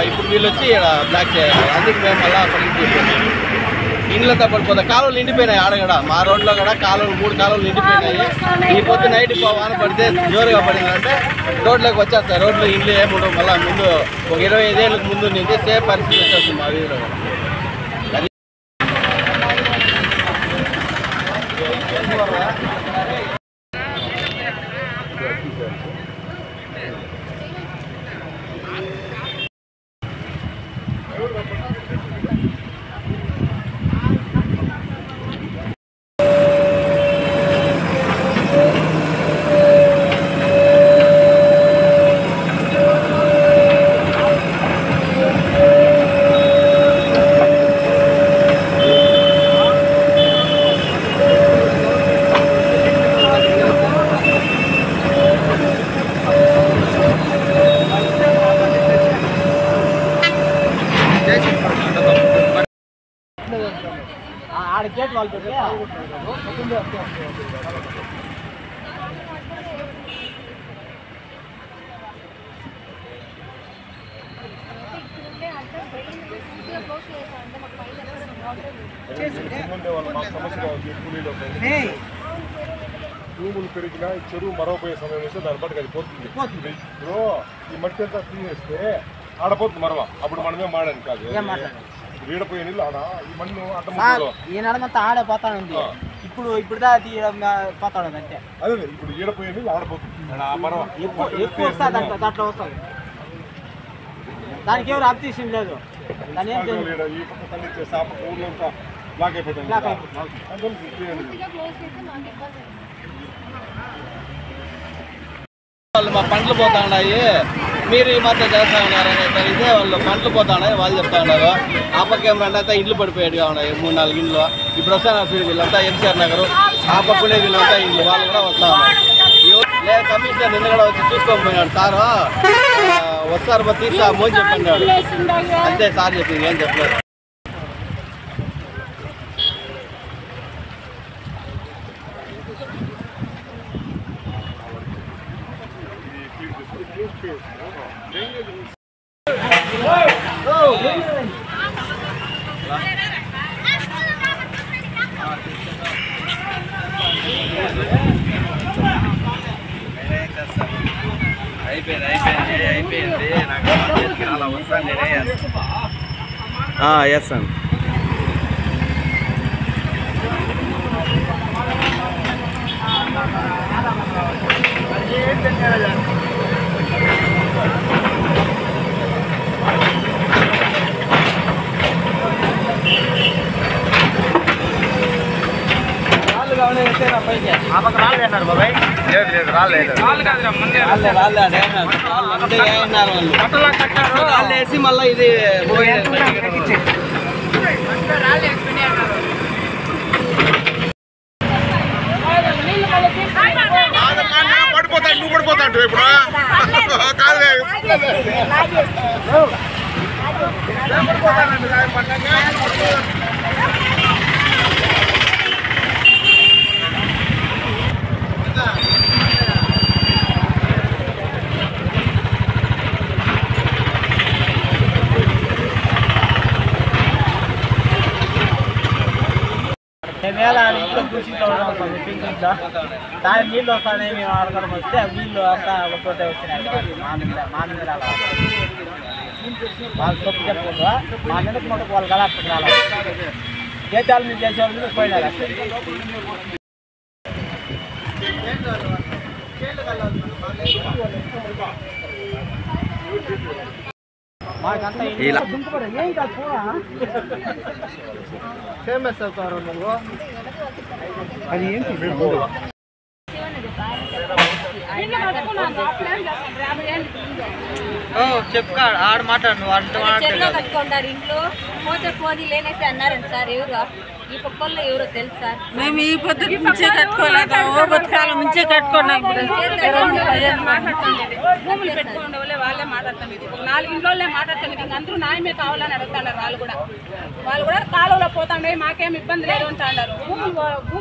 ఇప్పుడు వీళ్ళు వచ్చి బ్లాక్ చేయాలి. అందుకు మేము మళ్ళీ అక్కడికి ఇండ్లంతా పడిపోతాయి. కాలువలు నిండిపోయినాయి. ఆడగడ మా రోడ్లో కూడా కాలువలు 3 కాలువలు నిండిపోయినాయి. ఈ పొద్దు నైట్ వాన పడితే జోరుగా పడిందంటే రోడ్లోకి వచ్చేస్తాయి. రోడ్లు ఇండ్లు ఏముండవు. మళ్ళీ ముందు ఒక 25 ఏళ్ళకి ముందు నిండి సేఫ్ పరిస్థితి వచ్చేస్తుంది మా వీధిలో. గేట్ వాళ్ళు పెట్టి భూములు పెరిగినా ఈ చెరువు మరవపోయే సమయం వస్తే దాని బట్టి అది పోతుంది. ఇప్పుడు ఈ మట్టి అంతా తీసేస్తే ఆడపోతుంది మరవ. అప్పుడు మనమే మాడని కాదు. వీడపోయే నీళ్ళు ఆడ ఈ మన్ను ఈ నడమంతా ఆడే పోతానుంది. ఇప్పుడు పోతాడు అంటే అదే ఇప్పుడు ఈడపోయే నీళ్ళు ఆడపోతుంది. మరవ ఎక్కువ వస్తుంది. దాంట్లో వస్తుంది. దానికి ఎవరు అప్తీసం లేదు. దాని ఏం ఈ పక్క తల్లిచ్చే సాప ఊళ్ళో అంతా బ్లాక్ అయిపోతుంది. వాళ్ళు మా పంటలు పోతా ఉన్నాయి, మీరు ఈ మాత్రం చేస్తా ఉన్నారని అయితే వాళ్ళు పంటలు పోతా ఉన్నాయి వాళ్ళు చెప్తా ఉన్నారు. ఆ పక్క ఏమంటే ఇండ్లు పడిపోయేట్టుగా ఉన్నాయి 3-4 ఇండ్లు. ఇప్పుడు వస్తాను వీళ్ళంతా ఎంసీఆర్ నగరు ఆ పక్కనే వీళ్ళంతా ఇండ్లు వాళ్ళు కూడా వస్తా ఉన్నారు. లేదు కమిషనర్ నిన్న కూడా వచ్చి చూసుకొని పోయినాడు. సారు వస్తారు తీసా మోని చెప్పన్నాడు. అంతే సార్ చెప్పింది, ఏం చెప్పలేదు. అయిపోయింది నాకు అలా వస్తాను నేనే చేస్తాను. రాళ్ళేసి మళ్ళీ ఇది పడిపోతాడు. నువ్వు పడిపోతాడు ఇప్పుడు కాదు ఇంట్లో కృషిలో దాని నీళ్ళు వస్తానే మేము ఆడకడం వస్తే వీళ్ళు అంతా ఒక్కొక్కటే వచ్చినాయి. మా మీద వాళ్ళు తప్పు చెప్పకుండా మా మీదకి మటుకు వాళ్ళు కదా అప్పటికి రావాలి. జీతాలు మీరు చేసేవాళ్ళు పోయినారు. మాకంతా ఏం కాదు ఫేమస్ అవుతారు నువ్వు. అది ఏం చెప్పుకా ఆడ మాట్లాడు. కట్టుకుంటారు ఇంట్లో పోతే పోనీ లేనైతే అన్నారండి సార్. ఎవరు ఈ పక్కల్లో ఎవరో తెలుసు సార్. మేము ఈ పద్ధతి నుంచే కట్టుకోలేదు. ఓ బతకాలం నుంచే కట్టుకున్నాం. భూములు పెట్టుకునే వాళ్ళే వాళ్ళే మాట్లాడుతుంది. 4 ఇంట్లోనే మాట్లాడుతుంది. అందరూ న్యాయమే కావాలని అడుగుతున్నారు. వాళ్ళు కూడా కాలువలో పోతాండే మాకేం ఇబ్బంది లేదు అంటున్నారు. భూముల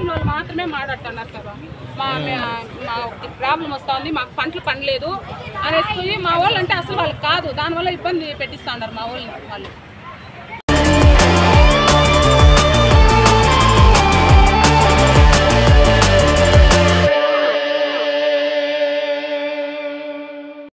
వాళ్ళు మాత్రమే మాట్లాడుతున్నారు సార్. మా ప్రాబ్లం వస్తుంది. మాకు పంటలు పండలేదు అనేసి మా వాళ్ళు అంటే అసలు వాళ్ళకి కాదు, దానివల్ల ఇబ్బంది పెట్టిస్తా ఉన్నారు మా వాళ్ళు.